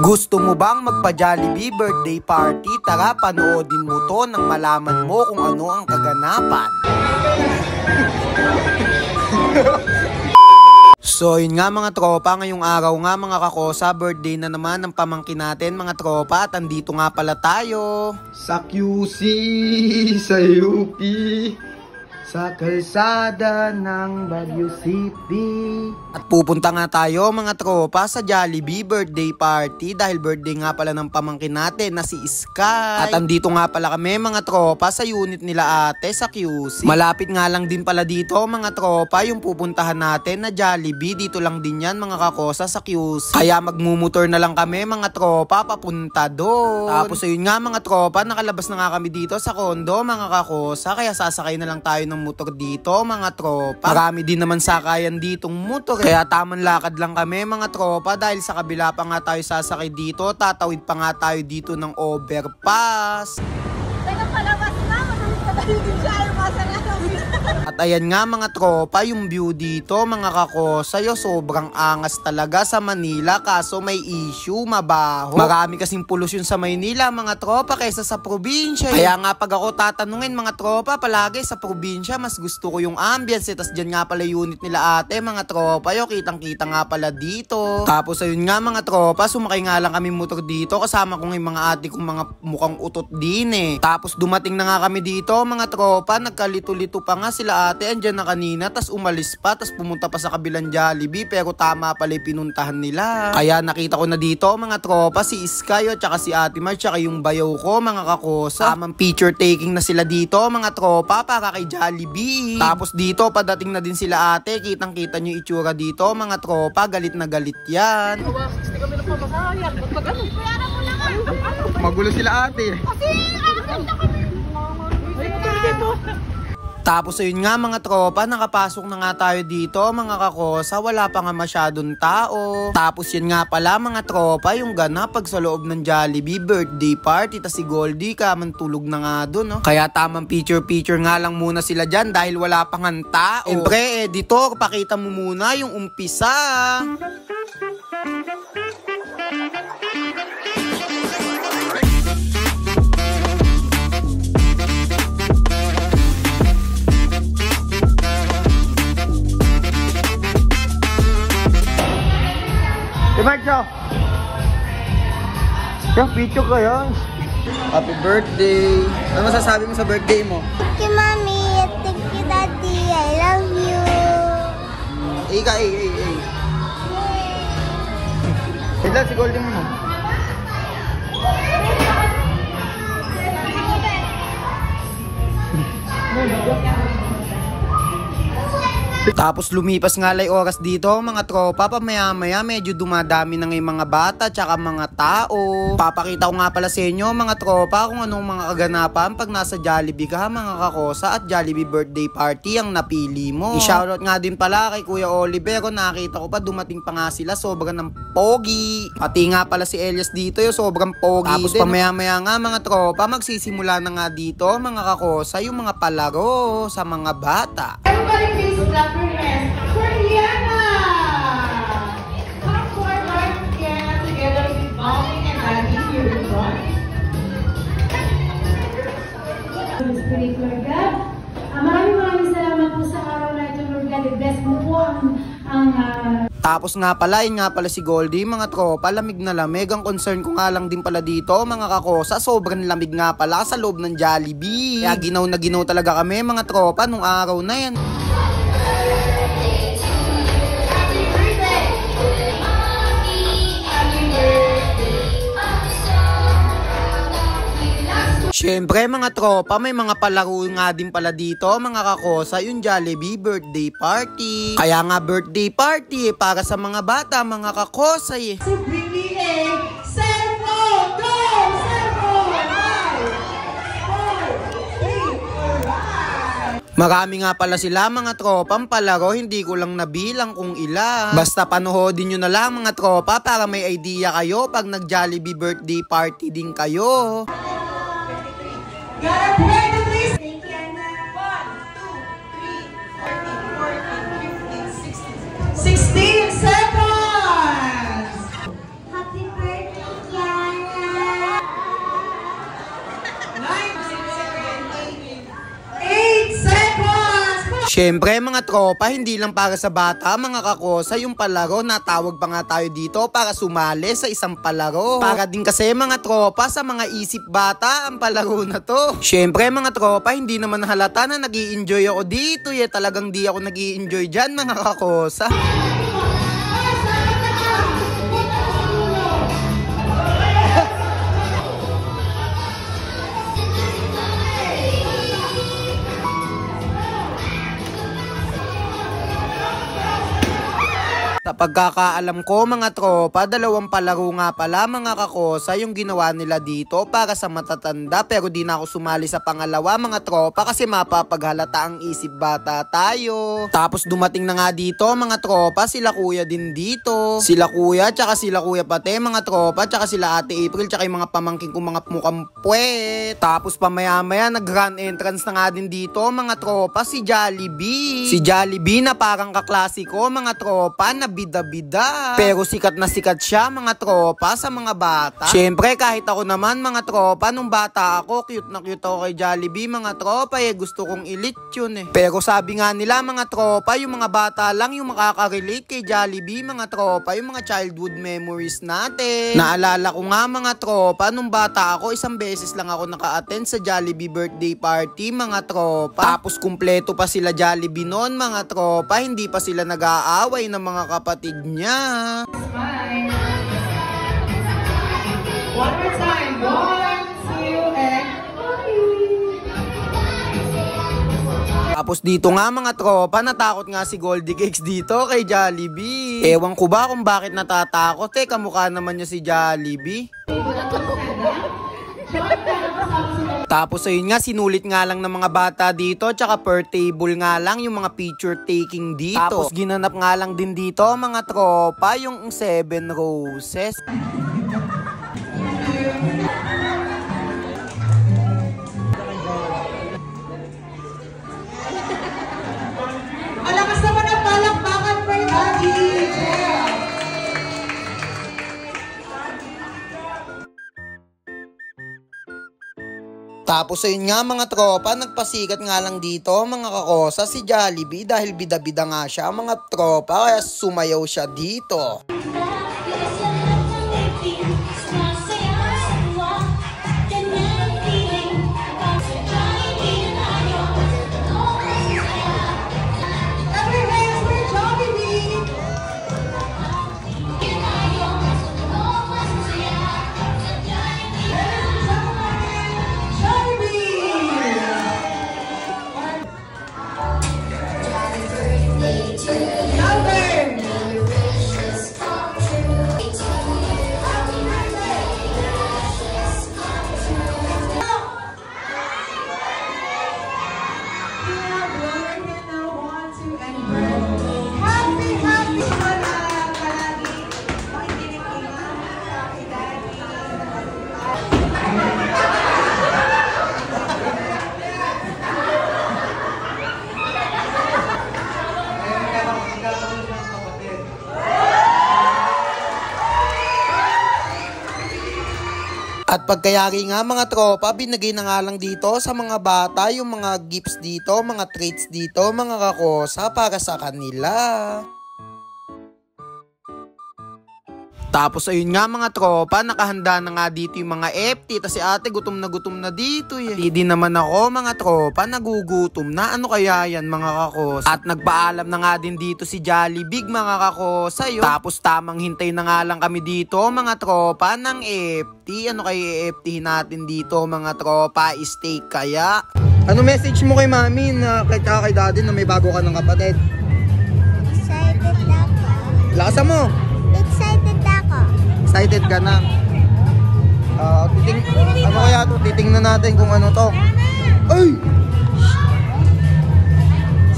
Gusto mo bang magpa-Jollibee birthday party? Tara, panoodin mo to nang malaman mo kung ano ang kaganapan. So yun nga mga tropa, ngayong araw nga mga kakosa, birthday na naman ng pamangkin natin mga tropa. At andito nga pala tayo sa QC, sa UP, sa kalsada ng Baguio City. At pupunta nga tayo mga tropa sa Jollibee birthday party dahil birthday nga pala ng pamangkin natin na si Sky. At andito nga pala kami mga tropa sa unit nila ate sa QC. Malapit nga lang din pala dito mga tropa yung pupuntahan natin na Jollibee. Dito lang din yan mga kakosa sa QC. Kaya magmumotor na lang kami mga tropa papunta doon. Tapos ayun nga mga tropa, nakalabas na nga kami dito sa kondo mga kakosa. Kaya sasakay na lang tayo ng motor dito mga tropa. Marami din naman sakayan ditong motor. Kaya tamang lakad lang kami mga tropa dahil sa kabila pa nga tayo sasakay dito. Tatawid pa nga tayo dito ng overpass. Teka, palabas na. Madali din siya. At ayan nga mga tropa, yung view dito mga kakosayo, sobrang angas talaga sa Manila. Kaso may issue, mabaho. Marami kasing polusyon sa Maynila mga tropa kaysa sa probinsya. Kaya nga pag ako tatanungin mga tropa, palagi sa probinsya mas gusto ko yung ambience. Tas dyan nga pala unit nila ate mga tropa, yo kitang kita nga pala dito. Tapos ayun nga mga tropa, sumakay nga lang kami motor dito. Kasama ko yung mga ate kong mga mukhang utot din eh. Tapos dumating na nga kami dito mga tropa, nagkalito-lito pa nga sila ate, andyan na kanina, tas umalis pa, tas pumunta pa sa kabilang Jollibee, pero tama pala yung pinuntahan nila. Kaya nakita ko na dito mga tropa, si Sky at saka si Ate Mar, tsaka yung bayaw ko mga kakosa. Tamang picture taking na sila dito mga tropa para kay Jollibee. Tapos dito padating na din sila ate, kitang kita nyo itsura dito mga tropa, galit na galit yan. Magulo sila ate. Tapos ayun nga mga tropa, nakapasok na nga tayo dito mga kakosa, wala pa nga masyadong tao. Tapos yun nga pala mga tropa, yung ganap pag sa loob ng Jollibee birthday party, tas si Goldie kaman tulog na nga dun, no? Kaya tamang picture nga lang muna sila dyan dahil wala pa nga tao. Siyempre editor, pakita mo muna yung umpisa. Marcio! Yung picture ko yun. Happy birthday! Ano masasabi mo sa birthday mo? Thank you, Mommy. Thank you, Daddy. I love you. Ika, Ilan si Goldie mo? Tapos lumipas nga lay oras dito mga tropa, pamaya-maya medyo dumadami na ng mga bata tsaka mga tao. Papakita ko nga pala sa inyo mga tropa kung anong mga kaganapan pag nasa Jollibee ka mga kakosa at Jollibee birthday party ang napili mo. I-shoutout nga din pala kay Kuya Oliver, nakita ko pa dumating pa nga sila, sobrang ng pogi. Pati nga pala si Elias dito, yung sobrang pogi. Tapos din pamaya-maya nga mga tropa, magsisimula na nga dito mga kakosa yung mga palaro sa mga bata. Everybody please clap your hands for Liana! Come forward again together with Mommy and Daddy here in front. Spirit, Lord God. Maraming salamat po sa araw na ito, Lord God. I-bless mo po ang Tapos nga pala, yun nga pala si Goldie mga tropa, lamig na lamig. Ang concern ko nga lang din pala dito mga kakosa, sobrang lamig nga pala sa loob ng Jollibee. Kaya ginaw na ginaw talaga kami mga tropa nung araw na yan. Siyempre mga tropa, may mga palaro nga din pala dito mga kakosa, yung Jollibee birthday party. Kaya nga birthday party para sa mga bata mga kakosa eh. Marami nga pala sila mga tropang palaro, hindi ko lang nabilang kung ilan. Basta panoodin nyo na lang mga tropa para may idea kayo pag nag Jollibee birthday party din kayo. Gotta play the list. 16 seconds. Happy birthday, Syempre mga tropa, hindi lang para sa bata mga kakosa yung palaro, natawag pa nga tayo dito para sumali sa isang palaro. Para din kasi mga tropa sa mga isip bata ang palaro na to. Syempre mga tropa, hindi naman halata na nag-i-enjoy ako dito. Talagang di ako nag-i-enjoy dyan mga kakosa. Sa pagkakaalam ko mga tropa, dalawang palaro nga pala mga kakosa yung ginawa nila dito para sa matatanda, pero di na ako sumali sa pangalawa mga tropa kasi mapapaghalata ang isip bata tayo. Tapos dumating na nga dito mga tropa, sila kuya din dito. Sila kuya tsaka sila kuya pate mga tropa, tsaka sila ate April tsaka yung mga pamangking kong mga mukhang puwet. Tapos pamaya-maya nag-grand entrance na nga din dito mga tropa si Jollibee. Si Jollibee na parang kaklasiko mga tropa na bida-bida. Pero sikat na sikat siya mga tropa sa mga bata. Syempre kahit ako naman mga tropa, nung bata ako, cute na cute ako kay Jollibee mga tropa gusto kong ilit yun Pero sabi nga nila mga tropa, yung mga bata lang yung makaka-relate kay Jollibee mga tropa, yung mga childhood memories natin. Naalala ko nga mga tropa, nung bata ako, isang beses lang ako naka-attend sa Jollibee birthday party mga tropa. Tapos kumpleto pa sila Jollibee noon mga tropa, hindi pa sila nag-aaway ng mga kapatid niya. Smile. One more time. 1, 2, and Tapos dito nga mga tropa, natakot nga si Goldie Cakes dito kay Jollibee. Ewan ko ba kung bakit natatakot kamukha naman niya si Jollibee. Tapos ayun nga, sinulit nga lang ng mga bata dito, tsaka per table nga lang yung mga picture taking dito. Tapos ginanap nga lang din dito mga tropa yung 7 roses. malakas naman ang palakpakan for Daddy. Tapos ayun nga mga tropa, nagpasikat nga lang dito mga kakosa si Jollibee dahil bida-bida nga siya mga tropa, kaya sumayaw siya dito. Every hands for Jollibee. At pagkayari nga mga tropa, binigay na nga lang dito sa mga bata yung mga gifts dito, mga treats dito, mga kakosa para sa kanila. Tapos ayun nga mga tropa, nakahanda na nga dito yung mga FT. Tapos si ate gutom na dito Hindi naman ako mga tropa, nagugutom na. Ano kaya yan mga kakosa? At nagpaalam na nga din dito si Jollibee mga kakosa Tapos tamang hintay na nga lang kami dito mga tropa ng FT. Ano kaya FT natin dito mga tropa? Steak kaya? Ano message mo kay mami na kay daddy na may bago ka ng kapatid? Excited ako. Lakasan mo! Excited ako. Excited ka na? Ano kaya to? Titingnan natin kung ano to. Ay!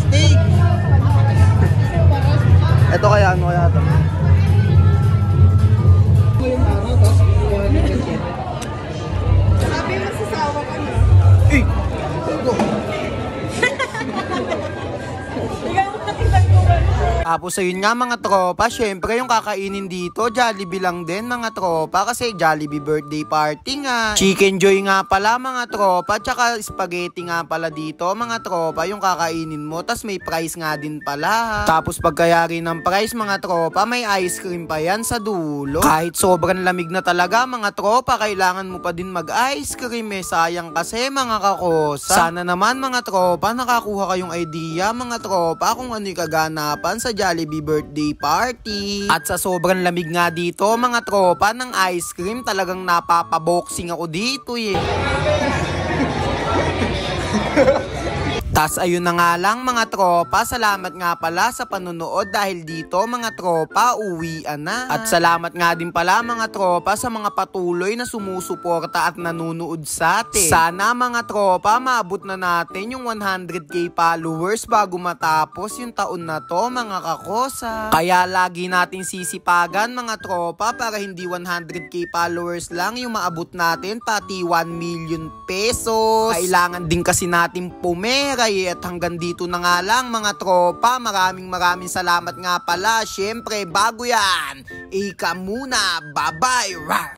Steak! Ito kaya, ano kaya to? Sabi mo sasawa ka na. Eh! Tapos ayun nga mga tropa, syempre yung kakainin dito, Jollibee lang din mga tropa kasi Jollibee birthday party nga. Chicken Joy nga pala mga tropa, tsaka spaghetti nga pala dito mga tropa yung kakainin mo, tas may price nga din pala. Tapos pagkayari ng price mga tropa, may ice cream pa yan sa dulo. Kahit sobrang lamig na talaga mga tropa, kailangan mo pa din mag-ice cream sayang kasi mga kakosa. Sana naman mga tropa nakakuha kayong idea mga tropa kung ano yung kaganapan sa Jollibee birthday party. At sa sobrang lamig nga dito mga tropa ng ice cream, talagang napapaboxing ako dito Tas ayun na nga lang mga tropa, salamat nga pala sa panunood dahil dito mga tropa uwian na. At salamat nga din pala mga tropa sa mga patuloy na sumusuporta at nanunood sa atin. Sana mga tropa maabot na natin yung 100k followers bago matapos yung taon na to mga kakosa. Kaya lagi natin sisipagan mga tropa para hindi 100k followers lang yung maabot natin, pati 1 million pesos. Kailangan din kasi natin pumera. At hanggang dito na nga lang mga tropa, maraming salamat nga pala. Syempre bago yan, ika muna, bye bye.